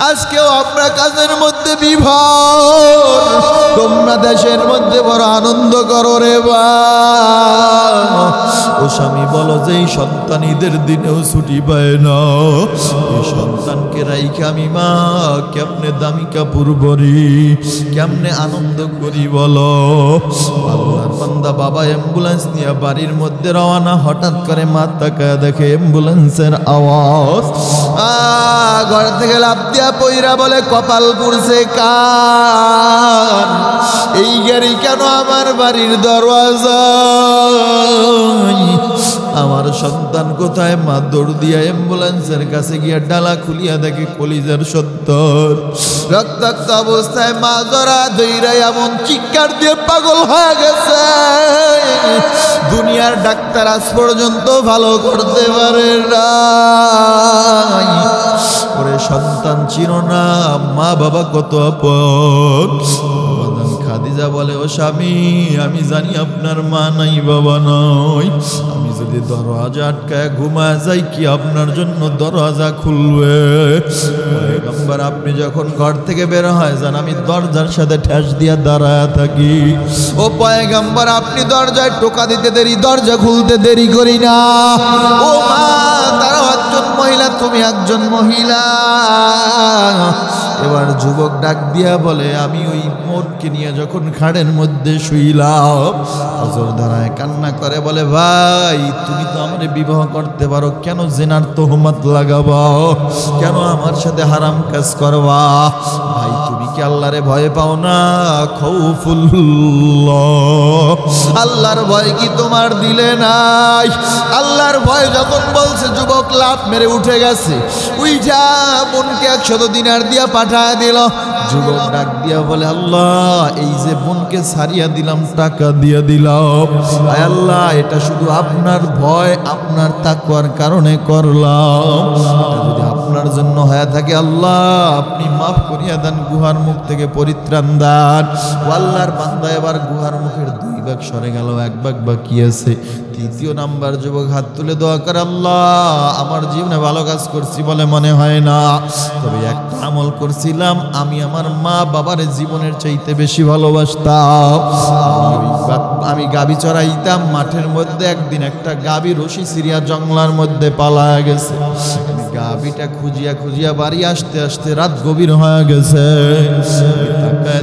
আজকেও আমরা কাজের মধ্যে বিভোর, তোমরা দেশের মধ্যে বড় আনন্দ করো রে বা। ও স্বামী বলো যে এই সন্তান ঈদের দিনেও ছুটি পায় না, এই সন্তানকে রাইখে আমি মা কেমনে দামি কাপড় পরি, কেমনে আনন্দ করি বলো। আল্লাহর বান্দা বাবা অ্যাম্বুলেন্স নিয়ে বাড়ির মধ্যে রওনা, হঠাৎ করে মা তাকায় দেখে অ্যাম্বুলেন্সের আওয়াজ। ঘর থেকে লাফ দিয়া পইরা বলে কপাল পুড়ছে কার, এই গাড়ি কেন আমার বাড়ির দরওয়াজায়, আমার সন্তান কোথায়? মা দৌড় দিয়া অ্যাম্বুলেন্সের কাছে গিয়া ডালা খুলিয়া দেখে কলিজার সত্তর রক্তাক্ত অবস্থায় মা জরা ধইরা এমন চিৎকার দিয়ে পাগল হয়ে গেছে, দুনিয়ার ডাক্তার আজ পর্যন্ত ভালো করতে পারে না। ওরে সন্তান চিনো না, মা বাবা কত আপন। খাদিজা বলে ও স্বামী, আমি জানি আপনার মা নাই বাবা নয়, আমি যদি দরওয়াজা আটকায় ঘুমায় যাই কি আপনার জন্য দরওয়াজা খুলবে? পয়গম্বর আপনি যখন ঘর থেকে বের হয় যান, আমি দরজার সাথে ঠেস দিয়া দাঁড়ায় থাকি। ও পয়গম্বর আপনি দরজায় টোকা দিতে দেরি, দরজা খুলতে দেরি করি না। ও মা, তারাও একজন মহিলা, তুমি একজন মহিলা। এবার যুবক ডাক দিয়া বলে আমি ওই মোটকে নিয়ে যখন খাড়ের মধ্যে শুইলাম, হযরত দাঁড়ায় কান্না করে বলে ভাই তুমি তো আমারে বিবাহ করতে পারো, কেন জিনার তোহমত লাগাবা, কেন আমার সাথে হারাম কাজ করবা? ভাই তুমি কি আল্লাহরে ভয় পাও না? খাউফুল্লাহ, আল্লাহর ভয় কি তোমার দিলে নাই? আল্লাহর ভয় যখন বলছে যুবক লাফ মেরে উঠে গেছে, উইঠা বোনকে 100 দিনার দিয়া পাঠায় দিল। যুবক ডাক দিয়া বলে আল্লাহ এই যে বোনকে ছাড়িয়া দিলাম, টাকা দিয়া দিলাম, আয় আল্লাহ এটা শুধু আপনার ভয় আপনার তাকওয়ার কারণে করলাম, যদি আপনার জন্য হয়ে থাকে আল্লাহ আপনি মাফ করিয়া দেন, গুহার মুখ থেকে পরিত্রাণ দেন। ও আল্লাহর বান্দা এবার গুহার মুখের 2 ভাগ সরে গেল, 1 ভাগ বাকি আছে। 3য় নাম্বার যুবক হাত তুলে দোয়া করে আল্লাহ আমার জীবনে ভালো কাজ করছি বলে মনে হয় না, তবে একটা আমল করছিলাম, আমি আমার মা বাবার জীবনের চাইতে বেশি ভালোবাসতাম। আমি গাবি চড়াইতাম মাঠের মধ্যে, একদিন একটা গাবি রশি সিরিয়া জঙ্গলার মধ্যে পালায়া গেছে। গাবিটা খুঁজিয়া খুঁজিয়া বাড়ি আসতে আসতে রাত গভীর হয়ে গেছে।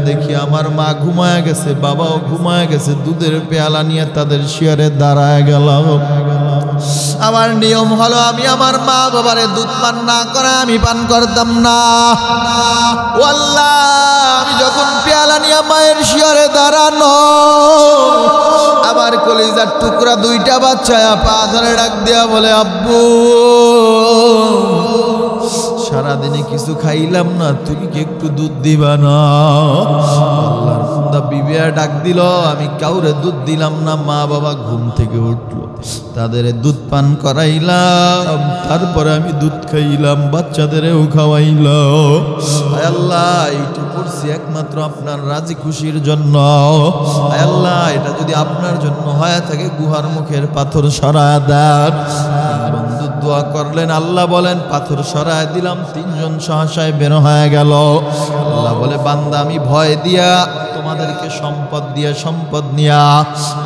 দেখি আমার মা ঘুমায় গেছে, বাবাও ঘুমায় গেছে, দুধের পেয়ালা নিয়ে তাদের শিয়রে দাঁড়ায় গেল। আমার নিয়ম হলো আমি আমার মা বাবারে দুধ পান না করে আমি পান করতাম না। ও আল্লাহ, আমি যখন পেয়ালা নিয়ে মায়ের শিয়রে দাঁড়ানো, আমার কলিজার টুকরা 2টা বাচ্চা পা ধরে ডাক দেয়া বলে আব্বু সারাদিনে কিছু খাইলাম না, তুমি কি একটু দুধ দিবা না? আল্লাহর বান্দা বিবিয়া ডাক দিল, আমি কাউরে দুধ দিলাম না। মা বাবা ঘুম থেকে উঠলো, তাদের দুধ পান করাইলাম, তারপরে আমি দুধ খাইলাম, বাচ্চাদেরও খাওয়াইলাম। আল্লাহ এইটু করছি একমাত্র আপনার রাজি খুশির জন্য। আল্লাহ এটা যদি আপনার জন্য হয়ে থাকে গুহার মুখের পাথর সরায় দেন। বন্ধু দোয়া করলেন, আল্লাহ বলেন পাথর সরায় দিলাম, 3 জন সহসায় বের হয়ে গেল। আল্লাহ বলে বান্দা আমি ভয় দিয়া তোমাদেরকে সম্পদ দিয়া সম্পদ নিয়া,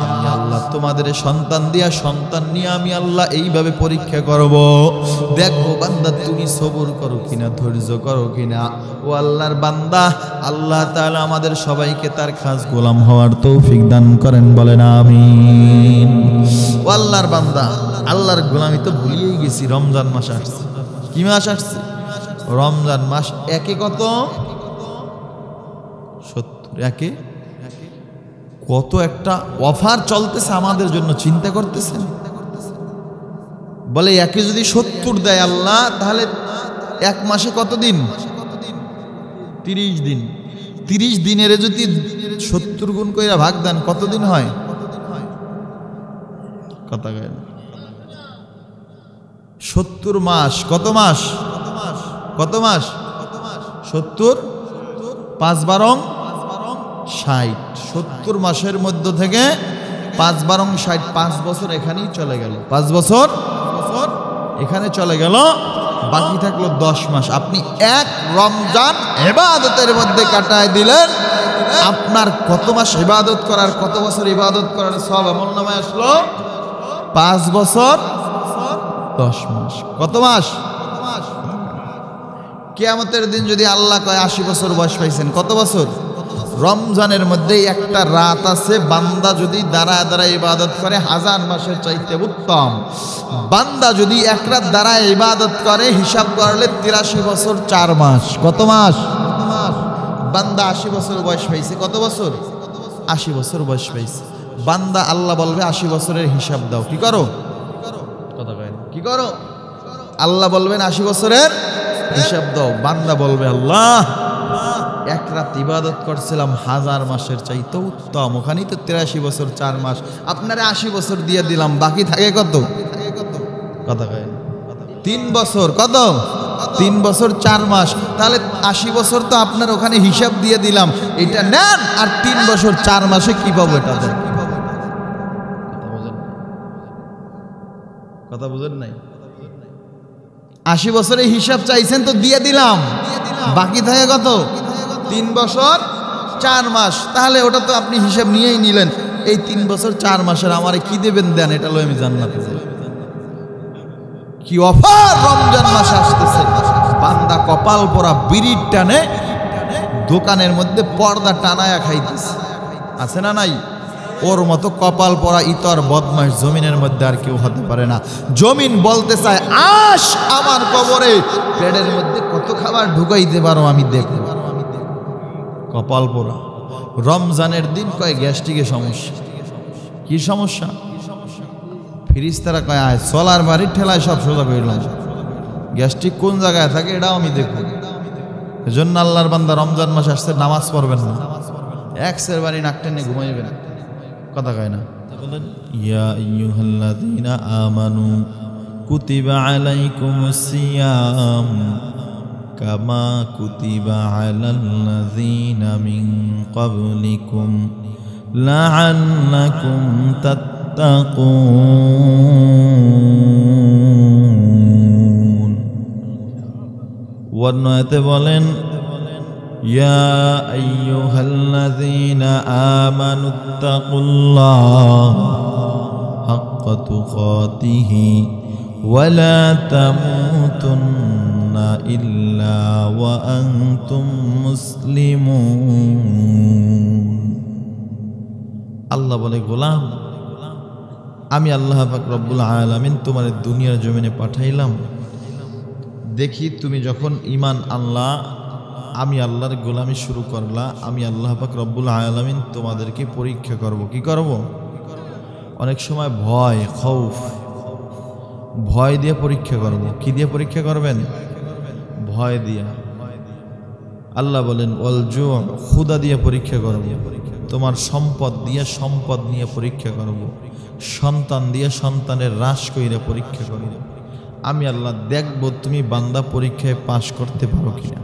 আমি আল্লাহ তোমাদের সন্তান দিয়া সন্তান নিয়ে আমি আল্লাহ এইভাবে পরীক্ষা করব, দেখবো বান্দা তুমি সবর করো কিনা, ধৈর্য করো কিনা। ও আল্লাহর বান্দা, আল্লাহ তাআলা আমাদের সবাইকে তার খাস গোলাম হওয়ার তৌফিক দান করেন, বলেন আমিন। ও আল্লাহর বান্দা, আল্লাহর গোলামি তো ভুলিয়েই গেছি। রমজান মাস আসছে, কি মাস আসছে? রমজান মাস। একে কত? 70। একে কত একটা অফার চলতেছে আমাদের জন্য, চিন্তা করতেছেন? বলে একে যদি 70 দেয় আল্লাহ, তাহলে 1 মাসে কত দিন? 30 দিন। 30 দিনের যদি 70 গুণ কইরা ভাগ দেন কত দিন হয়? কথা কয় না। 70 মাস। কত মাস? কত মাস? 70 5 12 60। 70 মাসের মধ্য থেকে 5 12 60, 5 বছর এখানেই চলে গেল। 5 বছর এখানে চলে গেল। বাকি থাকলো 10 মাস। আপনি এক রমজান ইবাদতের মধ্যে কাটায় দিলেন, আপনার কত মাস ইবাদত করার, কত বছর ইবাদত করার সব আমলনামায় আসলো? 5 বছর 10 মাস। কত মাস? কিয়ামতের দিন যদি আল্লাহ কয় 80 বছর বয়স পাইছেন, কত বছর? রমজানের মধ্যেই একটা রাত আছে, বান্দা যদি দাঁড়ায় দাঁড়ায় ইবাদত করে 1000 মাসের চাইতে উত্তম। বান্দা যদি এক রাত দাঁড়ায় ইবাদত করে, হিসাব করলে 83 বছর 4 মাস। কত মাস? বান্দা 80 বছর বয়স পাইছে। কত বছর? 80 বছর বয়স পাইছে। বান্দা আল্লাহ বলবে 80 বছরের হিসাব দাও। কি করো? কথা কয় না। কি করো? আল্লাহ বলবেন 80 বছরের হিসাব দাও। বান্দা বলবে আল্লাহ এক রাত ইবাদত করছিলাম 1000 মাসের চাইতে উত্তম, ওখানেই তো 83 বছর 4 মাস, আপনারে 80 বছর দিয়ে দিলাম, বাকি থাকে কত? কথা কয় 3 বছর। কত? 3 বছর 4 মাস। তাহলে 80 বছর তো আপনার ওখানে হিসাব দিয়ে দিলাম, এটা নেন, আর 3 বছর 4 মাসে কি পাবো এটা দেন। কথা বুঝেন নাই? 80 বছরের হিসাব চাইছেন তো দিয়ে দিলাম, বাকি থাকে কত? 3 বছর 4 মাস। তাহলে ওটা তো আপনি হিসাব নিয়েই নিলেন। এই 3 বছর 4 মাসের আমারে কি দেবেন দেন, এটা লই আমি জান্নাতে যাই। কি অফার! রমজান মাস আসতেছে, বান্দা কপাল পরা বিড়ির টানে দোকানের মধ্যে পর্দা টানায়া খাইতেছে, আছে না নাই? ওর মতো কপাল পরা ইতর বদমাশ জমিনের মধ্যে আর কেউ হতে পারে না। জমিন বলতে চায় আস আমার কবরে, পেটের মধ্যে কত খাবার ঢুকাইতে পারো আমি দেখব। কপাল পোড়া। রমজানের দিন কয় গ্যাস্ট্রিকের সমস্যা। কি সমস্যা? ফিরিস্তারা কয় আয় চলার বাড়ির ঠেলায় সব সোজা করলাম। গ্যাস্ট্রিক কোন জায়গায় থাকে এটাও আমি দেখব। এজন্য আল্লাহর বান্দা রমজান মাস আসছে, নামাজ পড়বেন না, এক্সের বাড়ি নাক টেনে ঘুমাইবেন। কথা কয় না? ইয়া আইয়ুহাল্লাযীনা আমানু কুতিবা আলাইকুমুস সিয়াম কামা কুতিবা আলাল্লাযীনা মিন ক্বাবলিকুম লাআল্লাকুম তাত্তাকুন। ওয়ান্নাতে বলেন ইয়া আইয়ুহাল্লাযীনা আমানুত্তাকুল্লাহ হাক্কা তুকাতিহি ওয়া লা তামুতুন্না ইল্লা ওয়া আনতুম মুসলিমুন। আল্লাহ বলে গোলাম, আমি আল্লাহ পাক রব্বুল আলামিন তোমার দুনিয়ার জমিনে পাঠাইলাম, দেখি তুমি যখন ঈমান আনলা, আমি আল্লাহর গোলামি শুরু করলা, আমি আল্লাহ পাক রব্বুল আলামিন তোমাদেরকে পরীক্ষা করব। কি করব? অনেক সময় ভয়, খৌফ, ভয় দিয়ে পরীক্ষা করব। কি দিয়ে পরীক্ষা করবেন? ভয় দিয়া। আল্লাহ বলেন ওয়াল জু', ক্ষুধা দিয়ে পরীক্ষা করব। তোমার সম্পদ দিয়ে সম্পদ নিয়ে পরীক্ষা করব। সন্তান দিয়ে সন্তানের হ্রাস কইরা পরীক্ষা করব। আমি আল্লাহ দেখব তুমি বান্দা পরীক্ষায় পাশ করতে পারো কিনা।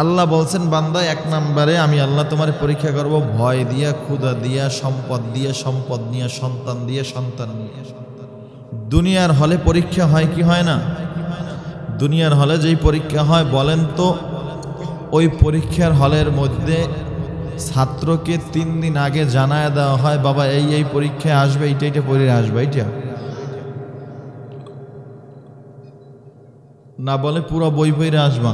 আল্লাহ বলছেন বান্দা 1 নম্বরে আমি আল্লাহ তোমার পরীক্ষা করব ভয় দিয়া, ক্ষুধা দিয়া, সম্পদ দিয়ে, সম্পদ নিয়ে, সন্তান দিয়ে, সন্তান নিয়ে। দুনিয়ার হলে পরীক্ষা হয় কি হয় না? দুনিয়ার হলে যেই পরীক্ষা হয় বলেন তো, ওই পরীক্ষার হলের মধ্যে ছাত্রকে 3 দিন আগে জানায় দেওয়া হয় বাবা এই এই পরীক্ষায় আসবে, এইটা এইটা পড়ে আসবে, এইটা না বলে পুরো বই পড়ে আসবা,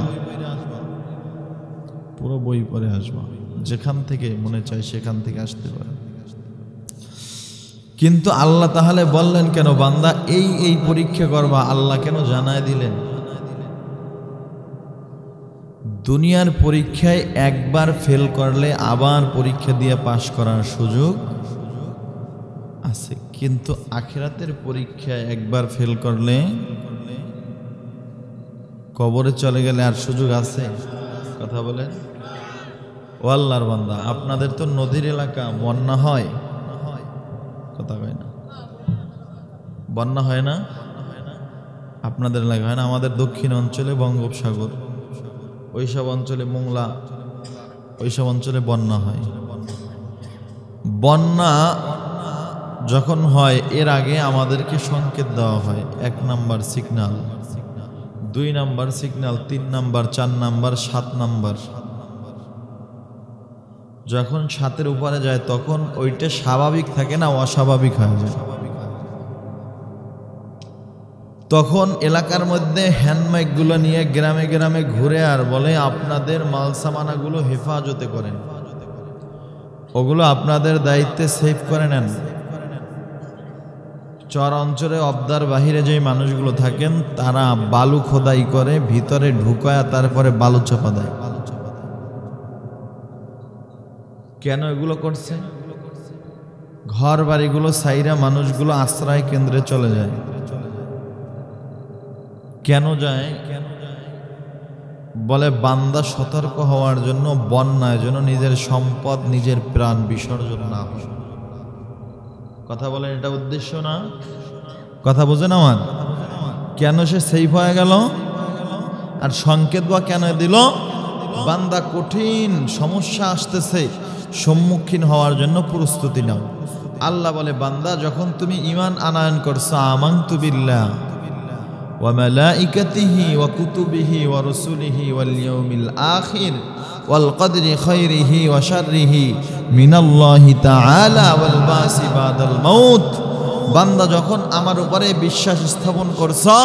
পুরো বই পড়ে আসবা, যেখান থেকে মনে চায় সেখান থেকে আসতে পারে। কিন্তু আল্লাহ তাহলে বললেন কেন বান্দা এই এই পরীক্ষা করবা? আল্লাহ কেন জানায় দিলেন? দুনিয়ার পরীক্ষায় একবার ফেল করলে আবার পরীক্ষা দিয়ে পাশ করার সুযোগ আছে, কিন্তু আখিরাতের পরীক্ষায় একবার ফেল করলে কবরে চলে গেলে আর সুযোগ আছে? কথা বলেন। ও আল্লাহর বান্দা, আপনাদের তো নদীর এলাকা, বন্যা হয়? কথা হয় না? বন্যা হয় না? আপনাদের এলাকা হয় না? আমাদের দক্ষিণ অঞ্চলে বঙ্গোপসাগর, ওইসব অঞ্চলে মোংলা, ওইসব অঞ্চলে বন্যা হয়। বন্যা যখন হয় এর আগে আমাদেরকে সংকেত দেওয়া হয়, 1 number signal, 2 number signal, 3 number, 4 number, 7 number. যখন 7-এর উপরে যায় তখন ওইটা স্বাভাবিক থাকে না, অস্বাভাবিক হয়ে যায়। তখন এলাকার মধ্যে হ্যান্ডমাইকগুলো নিয়ে গ্রামে গ্রামে ঘুরে আর বলে আপনাদের মালসামানাগুলো হেফাজতে করেন, ওগুলো আপনাদের দায়িত্বে সেভ করে নেন। চর অঞ্চলে অবদার বাহিরে যে মানুষগুলো থাকেন তারা বালু খোদাই করে ভিতরে ঢুকায় তারপরে বালু চাপা দেয়। কেন এগুলো করছে? ঘর বাড়িগুলো সাইরা মানুষগুলো আশ্রয় কেন্দ্রে চলে যায়। কেন যায়? বলে বান্দা সতর্ক হওয়ার জন্য, বন্যায় যেন নিজের সম্পদ নিজের প্রাণ বিসর্জন না হয়। কথা বলেন, এটা উদ্দেশ্য না? কথা বোঝেন আমার? কেন সে সেফ হয়ে গেল? আর সংকেত বা কেন দিল? বান্দা কঠিন সমস্যা আসতেছে, সম্মুখীন হওয়ার জন্য প্রস্তুতি নাও। আল্লাহ বলে বান্দা যখন তুমি ঈমান আনয়ন করছো, আমানতু বিল্লাহ ওয়া মালাইকাতিহি ওয়া কুতুবিহি ওয়া রাসূলিহি ওয়াল ইয়াউমিল আখির ওয়াল কদরি খাইরিহি ওয়া শাররিহি মিনাল্লাহি তাআলা ওয়াল বাসি বাদাল মাউত। বান্দা যখন আমার উপরে বিশ্বাস স্থাপন করছো,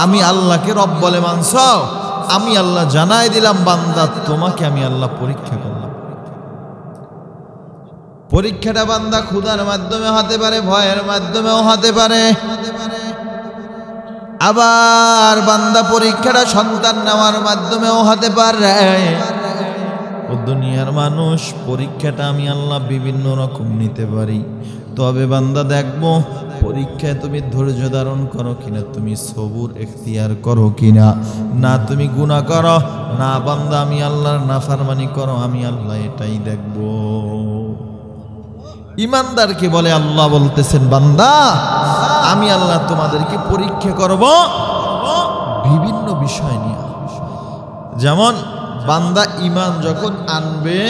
আমি আল্লাহকে রব বলে মানছো, আমি আল্লাহ জানাই দিলাম বান্দা তোমাকে আমি আল্লাহ পরীক্ষা করলাম। পরীক্ষাটা বান্দা ক্ষুধার মাধ্যমে হতে পারে, ভয়ের মাধ্যমেও হতে পারে। আবার বান্দা পরীক্ষাটা সন্তান নেওয়ার মাধ্যমেও হতে পারে। ও দুনিয়ার মানুষ, পরীক্ষাটা আমি আল্লাহ বিভিন্ন রকম নিতে পারি। তবে বান্দা দেখবো পরীক্ষায় তুমি ধৈর্য ধারণ করো কিনা, তুমি সবুর এখতিয়ার করো কিনা। না তুমি গুনাহ করো, না বান্দা আমি আল্লাহর নাফরমানি করো, আমি আল্লাহ এটাই দেখবো। ইমানদারকে বলে আল্লাহ বলতেছেন বান্দা আমি আল্লাহ তোমাদেরকে পরীক্ষা করব বিভিন্ন বিষয় নিয়ে। যেমন বান্দা ঈমান যখন আনবে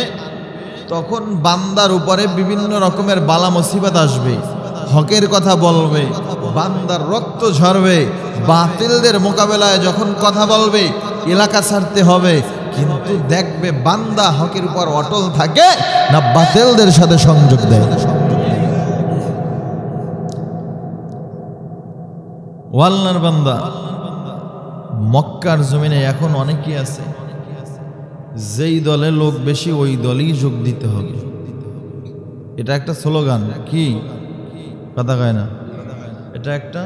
তখন বান্দার উপরে বিভিন্ন রকমের বালা মুসিবত আসবে, হকের কথা বলবে, বান্দার রক্ত ঝরবে, বাতিলদের মোকাবেলায় যখন কথা বলবে এলাকা ছাড়তে হবে। কিন্তু দেখবে বান্দা হকের উপর অটল থাকে না বাতিলদের সাথে সংযোগ দেয়। ওয়াল্লার বান্দা মক্কার জমিনে এখন অনেকেই আছে যেই দলে লোক বেশি ওই দলেই যোগ দিতে হবে। এটা একটা স্লোগান, কি কথা কয় না? এটা একটা,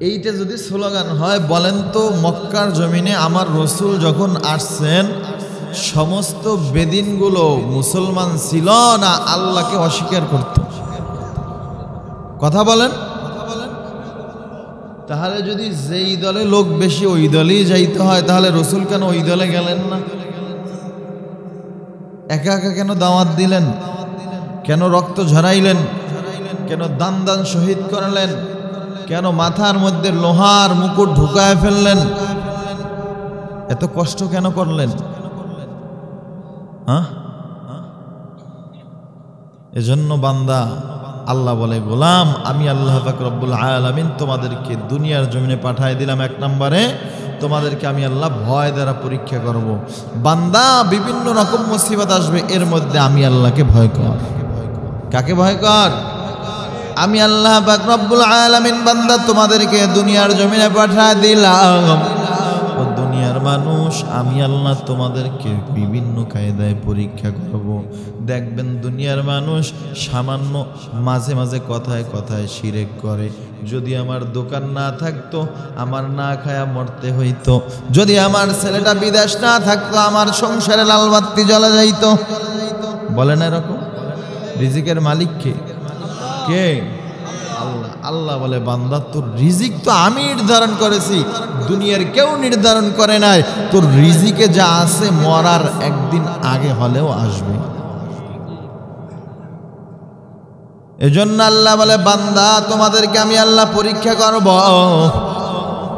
এইটা যদি স্লোগান হয় বলেন তো মক্কার জমিনে আমার রসুল যখন আসছেন সমস্ত বেদিনগুলো মুসলমান ছিল না আল্লাহকে অস্বীকার করত? কথা বলেন। তাহলে যদি যেই দলে লোক বেশি ওই দলেই যাইতে হয় তাহলে রসুল কেন ওই দলে গেলেন না? একা একা কেন দাওয়াত দিলেন? কেন রক্ত ঝরাইলেন? কেন দান দান শহীদ করলেন? কেন মাথার মধ্যে লোহার মুকুট ঢুকায় ফেললেন? এত কষ্ট কেন করলেন? হ্যাঁ, এজন্য বান্দা আল্লাহ বলে গোলাম আমি আল্লাহ পাক রব্বুল আলামিন তোমাদেরকে দুনিয়ার জমিনে পাঠিয়ে দিলাম। এক নম্বরে তোমাদেরকে আমি আল্লাহ ভয় দ্বারা পরীক্ষা করব। বান্দা বিভিন্ন রকম মুসিবত আসবে, এর মধ্যে আমি আল্লাহকে ভয় কর। কাকে ভয় কর? আমি আল্লাহ পাক রব্বুল আলামিন বান্দা তোমাদেরকে দুনিয়ার জমিনে পাঠিয়ে দিলাম। ও দুনিয়ার মানুষ আমি আল্লাহ তোমাদেরকে বিভিন্ন কায়দায় পরীক্ষা করব। দেখবেন দুনিয়ার মানুষ সামান্য মাঝে মাঝে কথায় কথায় শিরক করে। যদি আমার দোকান না থাকতো আমার না খায়া মরতে হইতো, যদি আমার ছেলেটা বিদেশ না থাকতো আমার সংসারে লাল বাতি জ্বলা যাইতো। বলে না এরকম? রিজিকের মালিক কে? কে? আল্লাহ। আল্লাহ বলে বান্দা তোর রিজিক তো আমি নির্ধারণ করেছি, দুনিয়ার কেউ নির্ধারণ করে নাই। তোর রিজিকে যা আছে মরার একদিন আগে হলেও আসবে। এজন্য আল্লাহ বলে বান্দা তোমাদেরকে আমি আল্লাহ পরীক্ষা করব।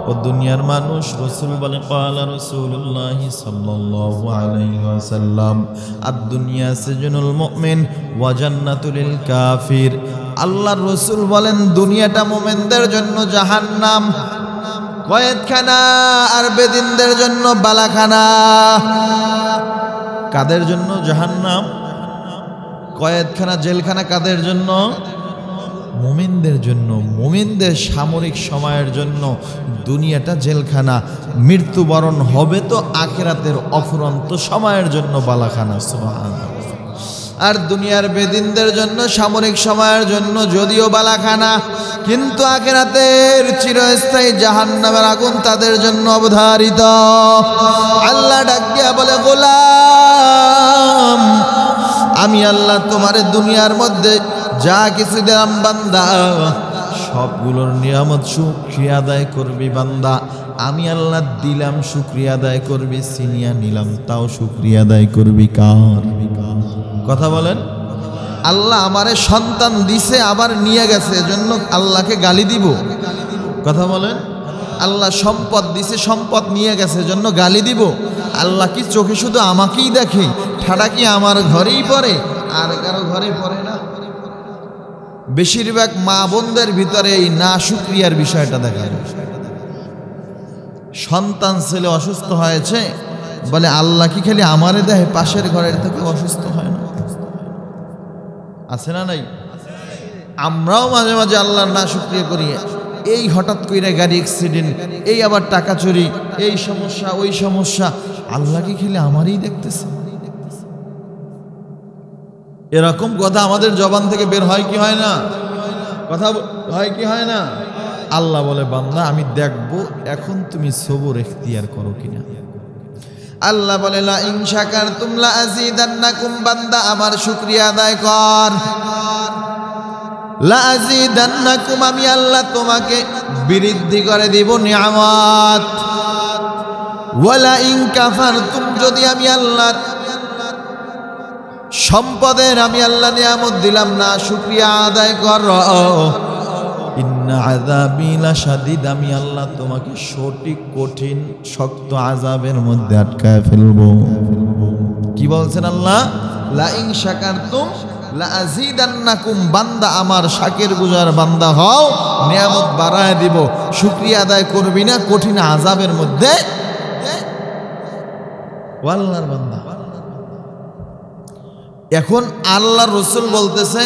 ও দুনিয়ার মানুষ, রাসূল বলে ক্বালা রাসূলুল্লাহ সাল্লাল্লাহু আলাইহি ওয়াসাল্লাম আদ-দুনিয়া সিজনুল মুমিন ওয়া জান্নাতুল লিল কাফির। আল্লাহর রাসূল বলেন দুনিয়াটা মুমিনদের জন্য জাহান্নাম। কয়েদখানা, আর বেদিনদের জন্য বালাখানা। কাদের জন্য জাহান্নাম? কয়েদখানা, জেলখানা কাদের জন্য? মুমিনদের জন্য। মুমিনদের সামরিক সময়ের জন্য দুনিয়াটা জেলখানা, মৃত্যুবরণ হবে তো আখিরাতের অফুরন্ত সময়ের জন্য বালাখানা। সুবহানাল্লাহ। আর দুনিয়ার বেদিনদের জন্য সামরিক সময়ের জন্য যদিও বালাখানা, কিন্তু আখিরাতের চিরস্থায়ী জাহান্নামের আগুন তাদের জন্য অবধারিত। আল্লাহ ডাক দিয়া বলে, গোলাম, আমি আল্লাহ তোমারে দুনিয়ার মধ্যে যা কিছু দিলাম বান্দা, সবগুলোর নিয়ামত শুকরিয়া আদায় করবি বান্দা। আমি আল্লাহ দিলাম, শুকরিয়া আদায় করবি। সিনিয়া নিলাম, তাও শুকরিয়া আদায় করবি। কার কথা বলেন? আল্লাহ আমারে সন্তান দিছে, আবার নিয়ে গেছে, এজন্য আল্লাহকে গালি দিব? কথা বলেন? আল্লাহ সম্পদ দিছে, সম্পদ নিয়ে গেছে, এজন্য গালি দিব? আল্লাহ কি চোখে শুধু আমাকেই দেখে? ঠাডা কি আমার ঘরেই পড়ে, আর কারো ঘরে পড়ে না? বেশিরভাগ মা বোনদের ভিতরে এই না শুকরিয়ার বিষয়টা দেখা যায়। সন্তান ছেলে অসুস্থ হয়েছে, বলে আল্লাহ কি খালি আমারে দেয়, পাশের ঘরের থেকে অসুস্থ হয় না? আছে না নাই? আমরাও মাঝে মাঝে আল্লাহর না শুকরিয়া করি। এই হঠাৎ করে গাড়ি অ্যাক্সিডেন্ট, এই আবার টাকা চুরি, এই সমস্যা ওই সমস্যা, আল্লাহ কি খালি আমারই দেখতেছে? এরকম কথা আমাদের জবান থেকে বের হয় কি হয় না? কথা হয় কি হয় না? আল্লাহ বলে, বান্দা আমি দেখব এখন তুমি সবর ইখতিয়ার করো কিনা। আল্লাহ বলে, লা ইন শাকারতুম লা আযীদান্নাকুম, বান্দা আমার শুকরিয়া আদায় কর। লা আযীদান্নাকুম, আমি আল্লাহ তোমাকে বৃদ্ধি করে দিব নিয়ামত। ওয়ালা ইন কাফারতুম, যদি আমি আল্লাহর সম্পদের আমি আল্লাহ নিয়ামত দিলাম না, শুকরিয়া আদায় কর, ইন্না আযাবি লাশাদীদ, আমি আল্লাহ তোমাকে সঠিক কঠিন শক্ত আযাবের মধ্যে আটকায় ফেলবো। কি বলছেন আল্লাহ? লা ইন শাকারতুম লা আযীদান্নাকুম, বান্দা আমার শাকির গুজার বান্দা হও, নিয়ামত বাড়ায় দিব। শুকরিয়া আদায় করবি না, কঠিন আযাবের মধ্যে। আল্লাহর বান্দা। এখন আল্লাহর রাসূল বলতেছে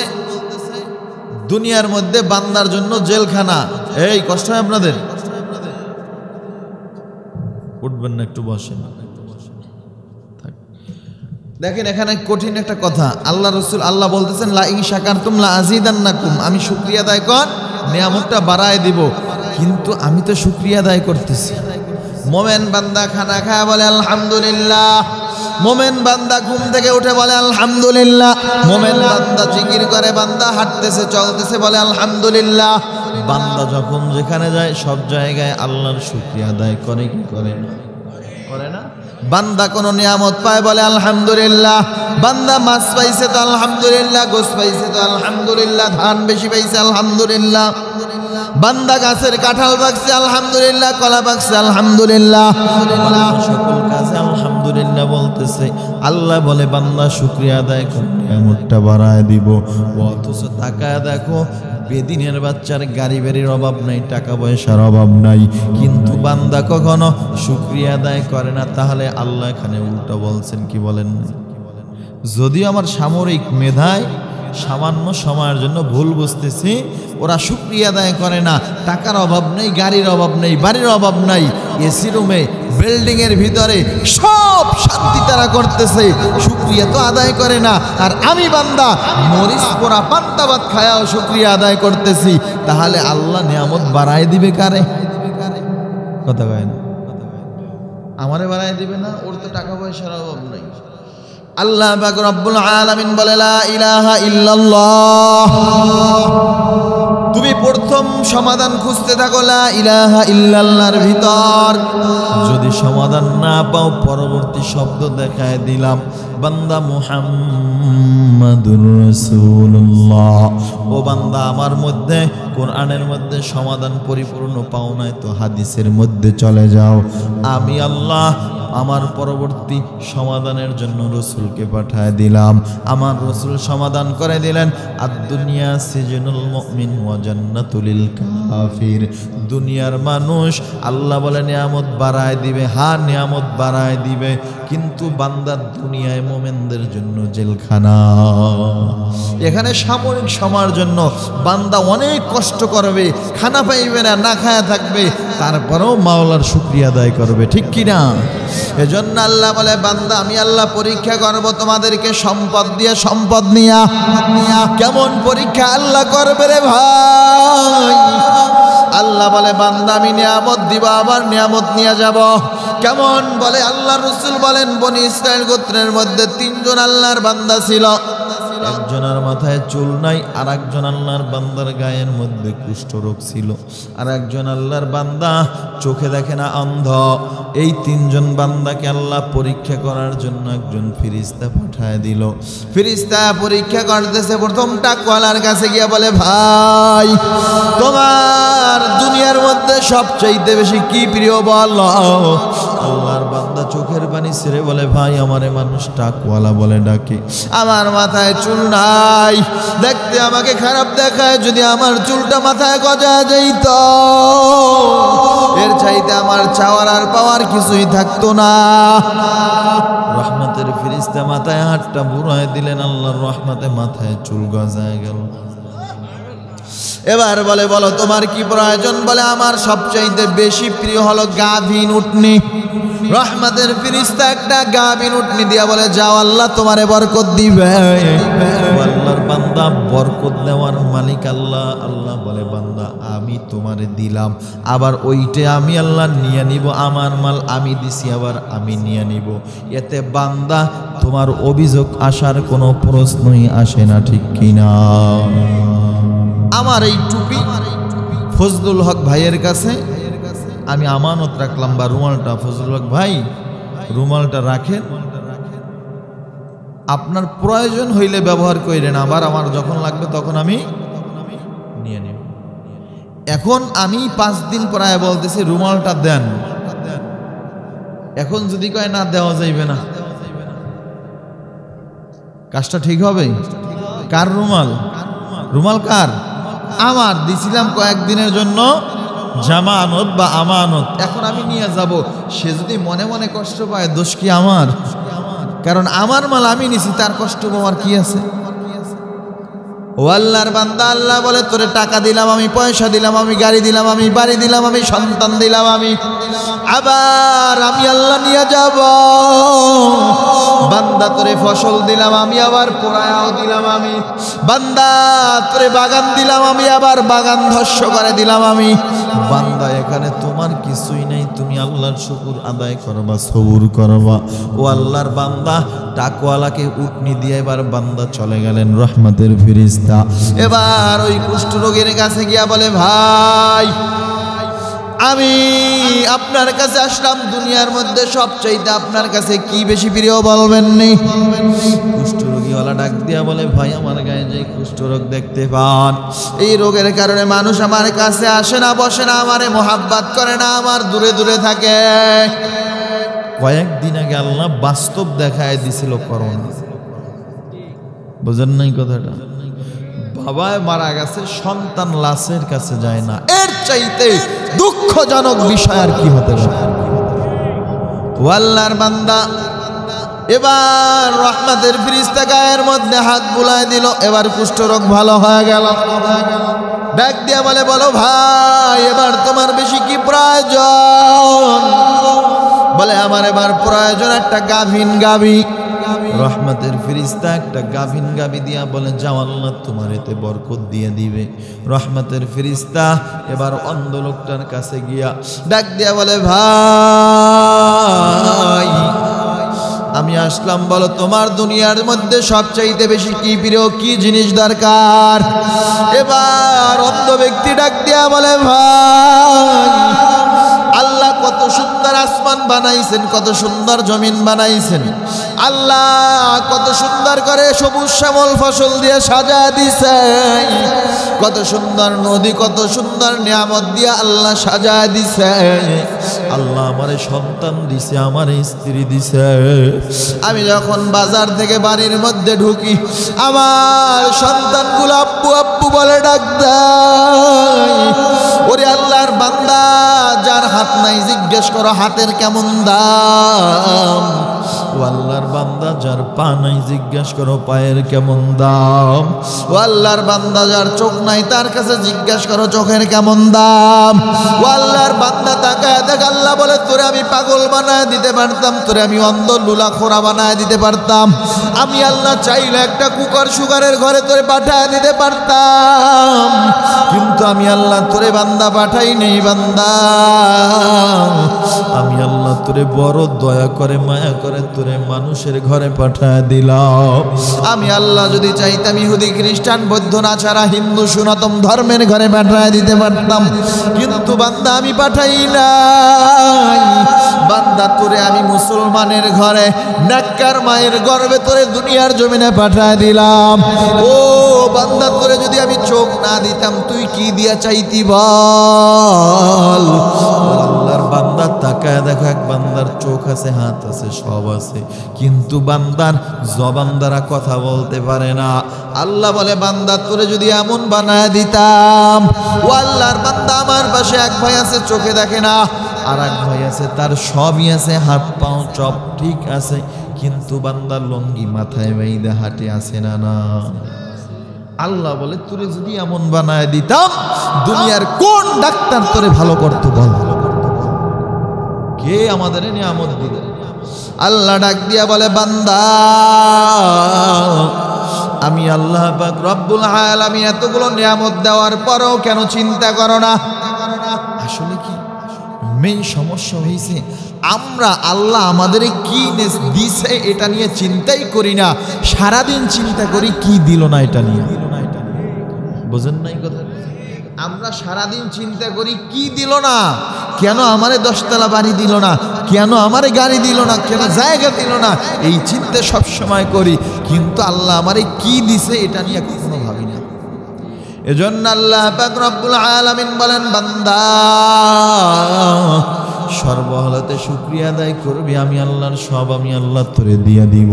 দুনিয়ার মধ্যে বান্দার জন্য জেলখানা। এই কষ্ট হয় আপনাদের? উঠবেন না, একটু বসেন। দেখেন এখানে কঠিন একটা কথা। আল্লাহ রাসূল আল্লাহ বলতেছেন লা ইন শাকারতুম লা আযীদান্নাকুম, আমি শুকরিয়া আদায় কর, নিয়ামতটা বাড়ায় দিব। কিন্তু আমি তো শুকরিয়া আদায় করতেছি। মোমেন বান্দা খানা খায় বলে আলহামদুলিল্লাহ, মোমেন বান্দা ঘুম থেকে উঠে বলে আলহামদুলিল্লাহ, মোমেন বান্দা জিকির করে, বান্দা হাঁটতেছে চলতেছে বলে আলহামদুলিল্লাহ। বান্দা যখন যেখানে যায় সব জায়গায় আল্লাহর শুকরিয়া আদায় করে কি করে না? করে না? বান্দা কোন নিয়ামত পায় বলে আলহামদুলিল্লাহ। বান্দা মাছ পাইছে তো আলহামদুলিল্লাহ, গোশ পাইছে তো আলহামদুলিল্লাহ, ধান বেশি পাইছে আলহামদুলিল্লাহ। বান্দা গাছের কাঁঠাল পাকছে আলহামদুলিল্লাহ, কলা পাকছে আলহামদুলিল্লাহ, সকল কাজে আলহামদুলিল্লাহ বলতেছে। আল্লাহ বলে বান্দা শুকরিয়া আদায় করে নিয়ামতটা বাড়ায় দিব। অথচ তাকায় দেখো, বেদিনের বাচ্চার গাড়ি বাড়ির অভাব নাই, টাকা পয়সার অভাব নাই, কিন্তু বান্দা কখনো শুকরিয়া আদায় করে না। তাহলে আল্লাহ এখানে উল্টো বলছেন, কি বলেন? যদিও আমার সামরিক মেধায় সামান্য সময়ের জন্য ভুল বুঝতেছি, ওরা শুকরিয়া আদায় করে না। টাকার অভাব নেই, গাড়ির অভাব নেই, বাড়ির অভাব নাই, এসি রুমে বিল্ডিং এর ভিতরে সব শান্তি তারা করতেছে, শুকরিয়া তো আদায় করে না। আর আমি বান্দা মরিচ পোড়া পান্তা ভাত খায়াও শুকরিয়া আদায় করতেছি। তাহলে আল্লাহ নিয়ামত বাড়ায় দিবে কারে? কথা কয় না? আমারে বাড়ায় দিবে না? ওর তো টাকা পয়সার অভাব নাই। আল্লাহ পাক রব্বুল আলামিন বলে লা ইলাহা ইল্লাল্লাহ, তুমি প্রথম সমাধান খুঁজতে থাকো লা ইলাহা ইল্লাল্লাহর ভিতর। যদি সমাধান না পাও, পরবর্তী শব্দ দেখায় দিলাম, বান্দা মুহাম্মাদুর রাসূলুল্লাহ। ও বান্দা, আমার মধ্যে কোরআনের মধ্যে সমাধান পরিপূর্ণ পাও নাই তো হাদিসের মধ্যে চলে যাও। আমি আল্লাহ আমার পরবর্তী সমাধানের জন্য রসুলকে পাঠায় দিলাম। আমার রসুল সমাধান করে দিলেন, আদ-দুনিয়া সিজনুল মুমিন ওয়া জান্নাতুল কাফির। দুনিয়ার মানুষ আল্লাহ বলে নিয়ামত বাড়ায় দিবে, হ্যাঁ নিয়ামত বাড়ায় দিবে, কিন্তু বান্দার দুনিয়ায় মোমেনদের জন্য জেলখানা। এখানে সাময়িক সময়ের জন্য বান্দা অনেক কষ্ট করবে, খানা পাইবে না, না খায়া থাকবে, তারপরেও মাওলার শুকরিয়া আদায় করবে, ঠিক কিনা? এজন্য আল্লাহ বলে, বান্দা আমি আল্লাহ পরীক্ষা করব তোমাদেরকে সম্পদ দিয়ে, সম্পদ নিয়া। কেমন পরীক্ষা আল্লাহ করবে রে ভাই? আল্লাহ বলে, বান্দা আমি নিয়ামত দিব, আবার নিয়ামত নিয়ে যাব। কেমন? বলে আল্লাহ রসুল বলেন, বনি ইসরাইল গোত্রের মধ্যে 3 জন আল্লাহর বান্দা ছিল। একজনের মাথায় চুল নাই, আর একজন আল্লাহর বান্দার গায়ের মধ্যে কুষ্ঠরোগ ছিল, আর একজন আল্লাহর বান্দা চোখে দেখে না, অন্ধ। এই 3 জন বান্দাকে আল্লাহ পরীক্ষা করার জন্য একজন ফেরেশতা পাঠায় দিল। ফেরেশতা পরীক্ষা করতেছে, প্রথম টাকওয়ালার কাছে গিয়ে বলে, ভাই তোমার দুনিয়ার মধ্যে সবচাইতে বেশি কি প্রিয় বল? আল্লাহর বান্দা চোখের পানি ছেড়ে বলে, ভাই আমারে মানুষ টাকওয়ালা বলে ডাকে, আমার মাথায় চুল নাই, দেখতে আমাকে খারাপ দেখায়, যদি আমার চুলটা মাথায় গজা যাইত এর চাইতে আমার চাওয়ার আর পাওয়ার কিছুই থাকতো না। রহমতের ফেরেশতা মাথায় হাতটা বুড়ায় দিলেন, আল্লাহর রহমতে মাথায় চুল গজায় গেল। এবার বলে, বলো তোমার কি প্রয়োজন? বলে আমার সবচাইতে বেশি প্রিয় হলো গাভীন উটনি। রহমতের ফেরেশতা একটা গাভীন উটনি দিয়া বলে, যাও আল্লাহ তোমারে বরকত দিবে। আল্লাহর বান্দা বরকত দেওয়ার মালিক আল্লাহ। আল্লাহ বলে, বান্দা আমি তোমারে দিলাম, আবার ওইটা আমি আল্লাহ নিয়ে নিব, আমার মাল আমি দিছি আবার আমি নিয়ে নিব। এতে বান্দা তোমার অভিযোগ আসার কোনো প্রশ্নই আসে না, ঠিক কিনা? আমার এই টুপি ফজলুল হক ভাইয়ের কাছে আমি আমানত রাখলাম, বা রুমালটা ফজলুল হক ভাই রুমালটা রাখেন, আপনার প্রয়োজন হইলে ব্যবহার করেন, আবার আমার যখন লাগবে তখন আমি নিয়ে নিব। এখন আমি 5 দিন পরে বলতেছি রুমালটা দেন, এখন যদি কয় না দেওয়া যাইবে না, কাজটা ঠিক হবে? কার রুমাল? রুমাল কার? আমার, দিছিলাম কয়েকদিনের জন্য জামানত বা আমানত, এখন আমি নিয়ে যাব। সে যদি মনে মনে কষ্ট পায়, দোষ কি আমার? কারণ আমার মাল আমি নিছি, তার কষ্ট পাওয়ার কি আছে? ও আল্লাহর বান্দা, আল্লাহ বলে, তোরে টাকা দিলাম আমি, পয়সা দিলাম আমি, গাড়ি দিলাম আমি, বাড়ি দিলাম আমি, সন্তান দিলাম আমি, আবার আমি আল্লাহ নিয়ে যাব। বান্দা তোরে ফসল দিলাম আমি, আবার পোড়ায়াও দিলাম আমি। বান্দা তোরে বাগান দিলাম আমি, আবার বাগান ধ্বংস করে দিলাম আমি। বান্দা এখানে তোমার কিছুই নাই, তুমি আল্লাহর শুকর আদায় করবা, সবুর করবা। ও আল্লাহর বান্দা টাকওয়ালাকে উটনি দিয়ে এবার বান্দা চলে গেলেন রহমতের ফেরেশতা। এবার ওই কুষ্ঠরোগীর কাছে গিয়া বলে, ভাই আমি আপনার কাছে আসলাম, দুনিয়ার মধ্যে সবচাইতে আপনার কাছে কি বেশি প্রিয় বলবেন নি? কুষ্ঠরোগীওয়ালা ডাক দিয়া বলে, ভাই আমার গায়ে যে কুষ্ঠরোগ দেখতে পান, এই রোগের কারণে মানুষ আমার কাছে আসে না, বসে না, আমারে মোহাব্বত করে না, আমার দূরে দূরে থাকে। কয়েকদিন আগে আল্লাহ বাস্তব দেখায় দিছিল করোনা, বুঝেন নাই কথাটা? বাবায় মারা গেছে, সন্তান লাশের কাছে যায় না, এর চাইতে দুঃখজনক বিষয় আর কি হতে পারে? আল্লাহর বান্দা এবার রহমতের ফেরেশতা গায়ের মধ্যে হাত বুলায় দিল, এবার কুষ্ঠরোগ ভালো হয়ে গেল। ডাক দিয়া বলে, বলো ভাই এবার তোমার বেশি কি প্রয়োজন? বলে, আমার এবার প্রয়োজন একটা গাভীন গাভী। রহমতের ফেরেশতা একটা গাভীন গাভী দিয়া বলে, যাও আল্লাহ তোমার এতে বরকত দিয়ে দিবে। রহমতের ফেরেশতা এবার অন্ধ লোকটার কাছে গিয়া ডাক দিয়া বলে, ভাই আমি আসলাম, বলো তোমার দুনিয়ার মধ্যে সবচাইতে বেশি কি প্রিয়, কি জিনিস দরকার? এবার অন্ধ ব্যক্তি ডাক দিয়া বলে, ভাই আল্লাহ কত সুন্দর আসমান বানাইছেন, কত সুন্দর জমিন বানাইছেন। আল্লাহ কত সুন্দর করে সবুজ শ্যামল ফসল দিয়ে সাজা দিছে, কত সুন্দর নদী, কত সুন্দর নিয়ামত দিয়ে আল্লাহ সাজা দিছে। আল্লাহ আমারে সন্তান দিছে, আমার স্ত্রী দিছে। আমি যখন বাজার থেকে বাড়ির মধ্যে ঢুকি, আমার সন্তানগুলো আব্বু আব্বু বলে ডাক দেয়। ওরে আল্লাহর বান্দা, যার হাত নাই জিজ্ঞেস করো হাতের কেমন দাম। ও আল্লাহর বান্দা, যার পা নাই জিজ্ঞেস করো পায়ের কেমন দাম। ও আল্লাহর বান্দা, যার চোখ নাই তার কাছে জিজ্ঞেস করো চোখের কেমন দাম। ও আল্লাহর বান্দা, তাকায় দেখ, আল্লাহ বলে তোরে আমি পাগল বানায় দিতে পারতাম, তোরে আমি অন্ধ লুলা খোরা বানায় দিতে পারতাম। আমি আল্লাহ চাইলে একটা কুকার সুগারের ঘরে তোরে পাঠায় দিতে পারতাম, কিন্তু আমি আল্লাহ তোরে বান্দা পাঠাই নেই। বান্দা, আমি আল্লাহ তোরে বড় দয়া করে মায়া করে তোরে মানুষের ঘরে পাঠায় দিলাম। আমি আল্লাহ যদি চাইতাম ইহুদি খ্রিস্টান বৌদ্ধ না ছাড়া হিন্দু সনাতন ধর্মের ঘরে পাঠায় দিতে পারতাম, কিন্তু বান্দা আমি পাঠাই নাই। বান্দা তোরে আমি মুসলমানের ঘরে নেককার মায়ের গর্ভে তোরে দুনিয়ার জমিনে পাঠায় দিলাম। ও বান্দা, তোরে যদি আমি চোখ না দিতাম তুই কি দিয়া চাইতি বল। আল্লাহর বান্দা তাকায় দেখা, বান্দার চোখ আছে, হাত আছে, সব আছে, কিন্তু বান্দার জবান দ্বারা কথা বলতে পারে না। আল্লাহ বলে বান্দা তোরে যদি এমন বানায় দিতাম। ও আল্লাহর বান্দা, আমার পাশে এক ভাই আছে চোখে দেখে না, আর এক ভাই আছে তার সবই আছে, হাত পাও সব ঠিক আছে, কিন্তু বান্দার লঙ্গি মাথায় বাইদা হাঁটে আছে না না। আল্লাহ বলে তোরে যদি এমন বানায় দিতাম, দুনিয়ার কোন ডাক্তার তোরে ভালো করতো বল? কে আমাদের নিয়ামত দিল? আল্লাহ ডাক দিয়া বলে বান্দা, আমি আল্লাহ পাক রব্বুল আলামিন এতগুলো নিয়ামত দেওয়ার পরেও কেন চিন্তা করো না? আসলে কি মেইন সমস্যা হয়েছে, আমরা আল্লাহ আমাদের কি দিছে এটা নিয়ে চিন্তাই করি না, সারাদিন চিন্তা করি কি দিল না এটা নিয়ে। বুঝেন নাই কথা? আমরা সারাদিন চিন্তা করি কি দিল না, কেন আমারে 10তলা বাড়ি দিল না, কেন আমারে গাড়ি দিল না, কেন জায়গা দিল না, এই চিন্তা সব সময় করি, কিন্তু আল্লাহ আমারে কি দিছে এটা নিয়ে কখনো ভাবি না। এজন্য আল্লাহ পাক রব্বুল আলামিন বলেন বান্দা, সর্বহালতে শুকরিয়া আদায় করবি, আমি আল্লাহর সব আমি আল্লাহ তোরে দিয়ে দিব।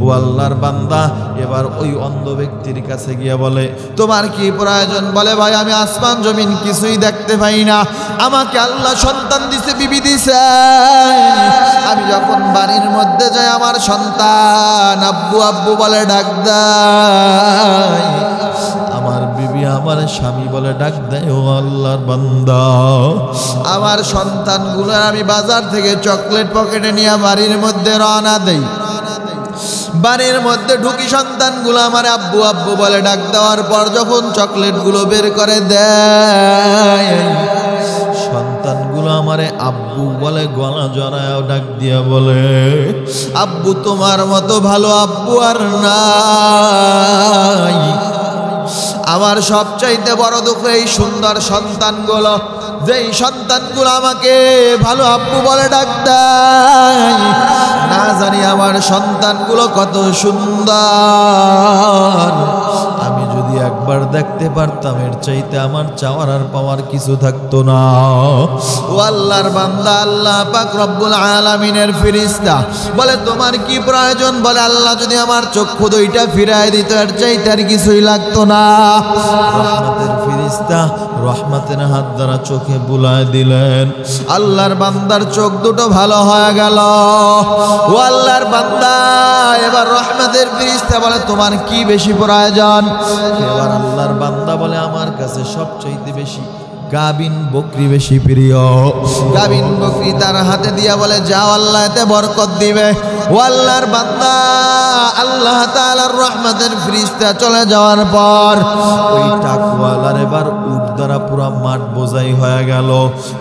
ও আল্লাহর বান্দা এবার ওই অন্ধ ব্যক্তির কাছে গিয়ে বলে তোমার কি প্রয়োজন? বলে ভাই আমি আসমান জমিন কিছুই দেখতে পাই না, আমাকে আল্লাহ সন্তান দিছে, বিবি দিছে। আমি যখন বাড়ির মধ্যে যাই আমার সন্তান আব্বু আব্বু বলে ডাক দেয়, আমার বিবি আমার স্বামী বলে ডাক দেয়। ও আল্লাহর বান্দা, আমার সন্তানগুলো আমি বাজার থেকে চকলেট পকেটে নিয়ে বাড়ির মধ্যে রওনা দেই। বাড়ির মধ্যে ঢুকি, সন্তানগুলো আমার আব্বু আব্বু বলে ডাক দেওয়ার পর যখন চকলেটগুলো বের করে দেয়, সন্তানগুলো আমারে আব্বু বলে গলা জড়ায় ডাক দিয়া বলে আব্বু তোমার মতো ভালো আব্বু আর নাই। আমার সবচাইতে বড় দুঃখ এই সুন্দর সন্তানগুলো, যেই সন্তানগুলো আমাকে ভালো আব্বু বলে ডাক দেয়, না জানি আমার সন্তানগুলো কত সুন্দর। আমি যদি একবার দেখতে পারতাম এর চাইতে আমার চাওয়ার আর পাওয়ার কিছু থাকতো না। ও আল্লাহর বান্দা, আল্লাহ পাক রব্বুল আলামিনের ফেরেশতা বলে তোমার কি প্রয়োজন? বলে আল্লাহ যদি আমার চক্ষু দুইটা ফিরায় দিত এর চাইতে আর কিছুই লাগতো না। রহমতের ফেরেশতা রহমতের হাত দ্বারা চোখে বুলায় দিলেন, আল্লাহর বান্দার চোখ দুটো ভালো হয়ে গেল। ও আল্লাহর বান্দা, এবার রহমতের ফেরেশতা বলে তোমার কি বেশি প্রয়োজন? এবার আল্লাহর বান্দা বলে আমার কাছে সবচাইতে বেশি গাবিন বকরি বেশি প্রিয়। গাবিন বকরি তার হাতে দিয়া বলে যাও আল্লাহ এতে বরকত দিবে। ও আল্লাহর বান্দা, আল্লাহ তাআলার রহমতের ফেরেশতা চলে যাওয়ার পর ওই টাকওয়ালার এবার উট দ্বারা পুরা মাঠ বোঝাই হয়ে গেল,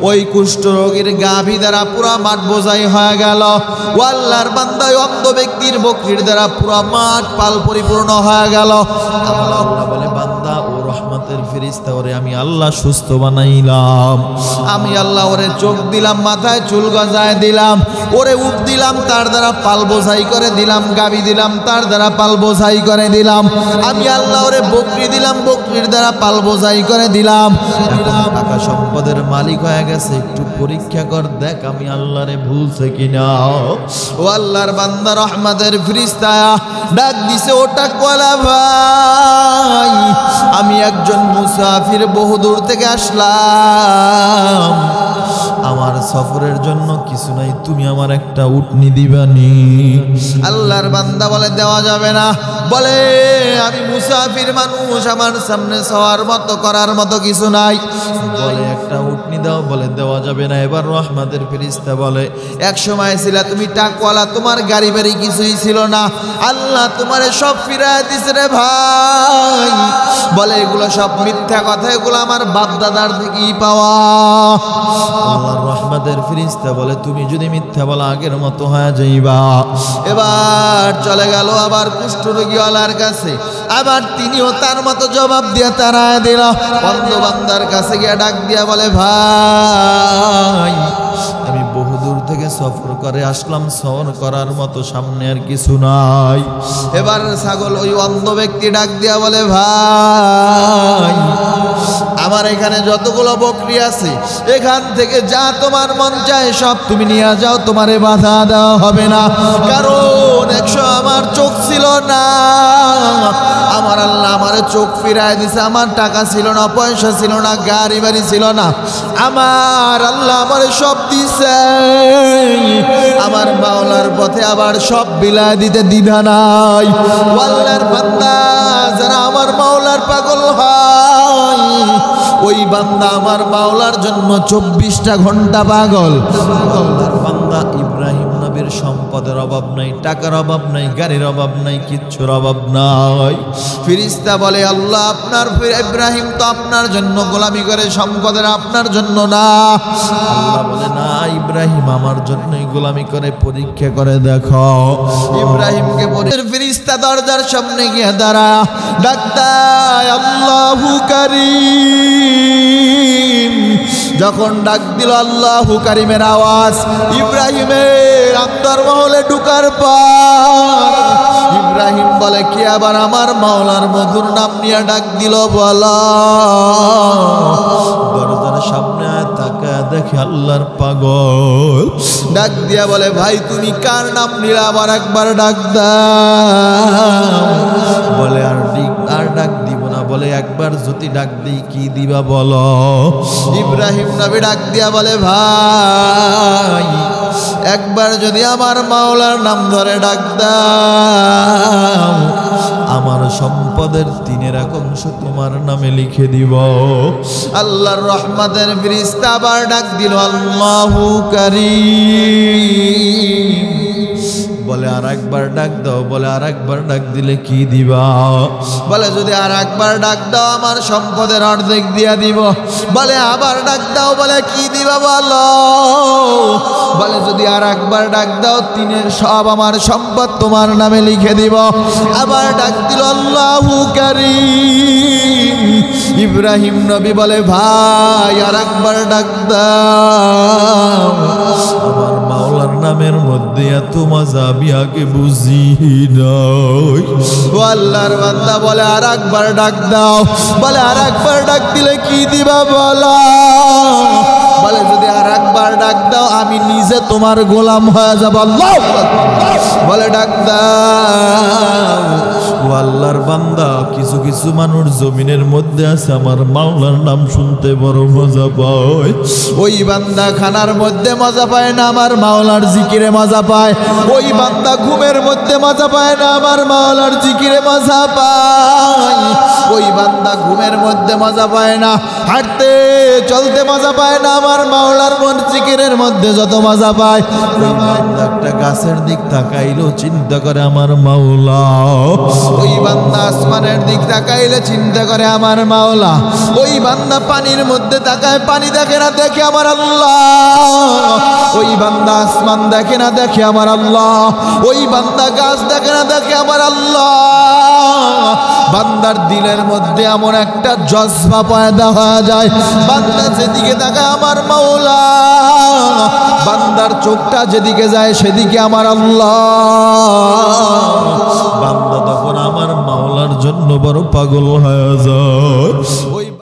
ওই কুষ্ঠরোগীর গাভী দ্বারা পুরা মাঠ বোঝাই হয়ে গেল। ও আল্লাহর বান্দা, অন্ধ ব্যক্তির বকরির দ্বারা পুরা মাঠ পাল পরিপূর্ণ হয়ে গেল। আল্লাহ বলে বান্দা ও রহমতের ফেরেশতা ওরে আমি আল্লাহ সুস্থ বানাইলাম, আমি আল্লাহ ওরে চোখ দিলাম, মাথায় চুল গজায় দিলাম, ওরে উট দিলাম তার দ্বারা পাল বোঝাই করে দিলাম, গাবি দিলাম তার দ্বারা পাল বোঝাই করে দিলাম, আমি আল্লাহ ওরে বকরি দিলাম, বকরির দ্বারা পাল বোঝাই করে দিলাম। টাকা সম্পদের মালিক হয়ে গেছে, একটু পরীক্ষা কর দেখ আমি আল্লাহরে ভুলছে কিনা। ও আল্লাহর বান্দা রহমতের ফেরেশতা ডাক দিছে, ওটা কলা ভাই আমি একজন মুসাফির বহুদূর থেকে আসলাম, আমার সফরের জন্য কিছু নাই, তুমি আমার একটা উটনি দিবানি। আল্লাহর বান্দা বলে দেওয়া যাবে না, বলে আমি মুসাফির মানুষ, আমার সামনে সওয়ার মতো করার মতো কিছু নাই, বলে একটা উটনি দাও, বলে দেওয়া যাবে না। এবার রহমতের ফেরেশতা বলে এক সময় ছিল তুমি টাকওয়ালা, তোমার গাড়ি বাড়ি কিছুই ছিল না, আল্লাহ তোমারে সব ফিরায় দিছে রে ভাই। বলে এগুলো সব মিথ্যা কথা, এগুলো আমার বাপ দাদার থেকেই পাওয়া। আল্লাহর রহমতের ফেরেশতা বলে তুমি যদি মিথ্যা বলা আগের মতো হয়ে যাইবা। এবার চলে গেল আবার কুষ্ঠরোগীওয়ালার কাছে, আবার তিনিও তার মতো জবাব দিয়ে তাড়ায় দিল। অন্ধ বান্দার কাছে গিয়ে ডাক দিয়া বলে ভাই আমি বহুদূর থেকে সফর করে আসলাম, সফর করার মতো সামনে আর কিছু নাই। এবার ছাগল ওই অন্ধ ব্যক্তি ডাক দিয়া বলে ভাই আমার এখানে যতগুলো বকরি আছে এখান থেকে যা তোমার মন চায় সব তুমি নিয়ে যাও, তোমারে বাধা দেওয়া হবে না, কারণ 100 আমার চোখ ছিল না, আমার আল্লাহ আমারে চোখ ফিরায় দিছে, আমার টাকা ছিল না, পয়সা ছিল না, গাড়ি বাড়ি ছিল না, আমার আল্লাহ আমারে সব দিছে, আমার মাওলার পথে আবার সব বিলায় দিতে দ্বিধা নাই। আল্লাহর বান্দা যারা আমার মাওলার পাগল হয় ওই বান্দা আমার মাওলার জন্য 24টা ঘন্টা পাগল। আল্লাহর বান্দা ইব্রাহিম নবীর সম্পদের অভাব নাই, টাকার অভাব নাই, গাড়ির অভাব নাই, কিচ্ছুর অভাব নাই। ফেরেশতা বলে আল্লাহ আপনার ইব্রাহিম তো আপনার জন্য গোলামি করে, সম্পদের আপনার জন্য না। আল্লাহ বলে না, ইব্রাহিম আমার জন্যই গোলামি করে, পরীক্ষা করে দেখো। ইব্রাহিমকে ফেরেশতা দরজার সামনে গিয়ে দাঁড়া, ডাক্তার আল্লাহু কারীম, যখন ডাক দিল আল্লাহু কারীমের আওয়াজ ইব্রাহিমের অন্তর্মহলে ঢুকার পর ইব্রাহিম বলে কি আবার আমার মাওলার মধুর নাম নিয়ে ডাক দিল বলা। দরজার সামনে তাকায় দেখে আল্লাহর পাগল, ডাক দিয়া বলে ভাই তুমি কার নাম নিলে আবার একবার ডাক দাও। বলে আর ডাক দিব না, বলে একবার যদি ডাক দিই কি দিবা বলো। ইব্রাহিম নবী ডাক দিয়া বলে ভাই একবার যদি আমার মাওলার নাম ধরে ডাক দাও আমার সম্পদের 3/1 তোমার নামে লিখে দিব। আল্লাহর রহমতের ফেরেশতা আবার ডাক দিল আল্লাহু কারীম, বলে আর একবার ডাক দাও। বলে আর একবার ডাক দিলে কি দিবা? বলে যদি আর একবার ডাক দাও আমার সম্পদের অর্ধেক দিয়া দিব। বলে আবার ডাক দাও। বলে কি দিবা বলো? বলে যদি আর একবার ডাক দাও 3-এর সব আমার সম্পদ তোমার নামে লিখে দিব। আবার ডাক দিল আল্লাহু কারীম। ইব্রাহিম নবী বলে ভাই আর একবার ডাক দাও। আমার মাওলার নামের মধ্যে এত মজা আমি আগে বুঝি নাই। ও আল্লাহর বান্দা বলে আর একবার ডাক দাও। বলে আর একবার ডাক দিলে কি দিবা বলো? বলে যদি আর একবার ডাক দাও আমি নিজে তোমার গোলাম হয়ে যাব। আল্লাহ বলে ডাক দাও। ও আল্লাহর বান্দা কিছু কিছু মানুষ জমিনের মধ্যে আছে আমার মাওলার নাম শুনতে বড় মজা পায়। ওই বান্দা খানার মধ্যে মজা পায় না, আমার মাওলার জিকিরে মজা পায়। ওই বান্দা ঘুমের মধ্যে মজা পায় না, আমার মাওলার জিকিরে মজা পায়। ওই বান্দা ঘুমের মধ্যে মজা পায় না, হাঁটতে চলতে মজা পায় না, আমার মাওলার জিকিরের মধ্যে যত মজা পায়। ওই বান্দা একটা গাছের দিক তাকাইলেও চিন্তা করে আমার মাওলা। ওই বান্দা আসমানের দিক তাকাইলে চিন্তা করে আমার মাওলা। ওই বান্দা পানির মধ্যে তাকায়, পানি দেখে না, দেখে আমার আল্লাহ। ওই বান্দা আসমান দেখে না, দেখে আমার আল্লাহ। ওই বান্দা গাছ দেখে না, দেখে আমার আল্লাহ। বান্দার দিলের মধ্যে এমন একটা জজবা পয়দা হয়ে যায়, বান্দা যেদিকে তাকায় আমার মাওলা, বান্দার চোখটা যেদিকে যায় সেদিকে আমার আল্লাহ। বান্দা তখন আমার মাওলার জন্য বড় পাগল হয়ে যায়।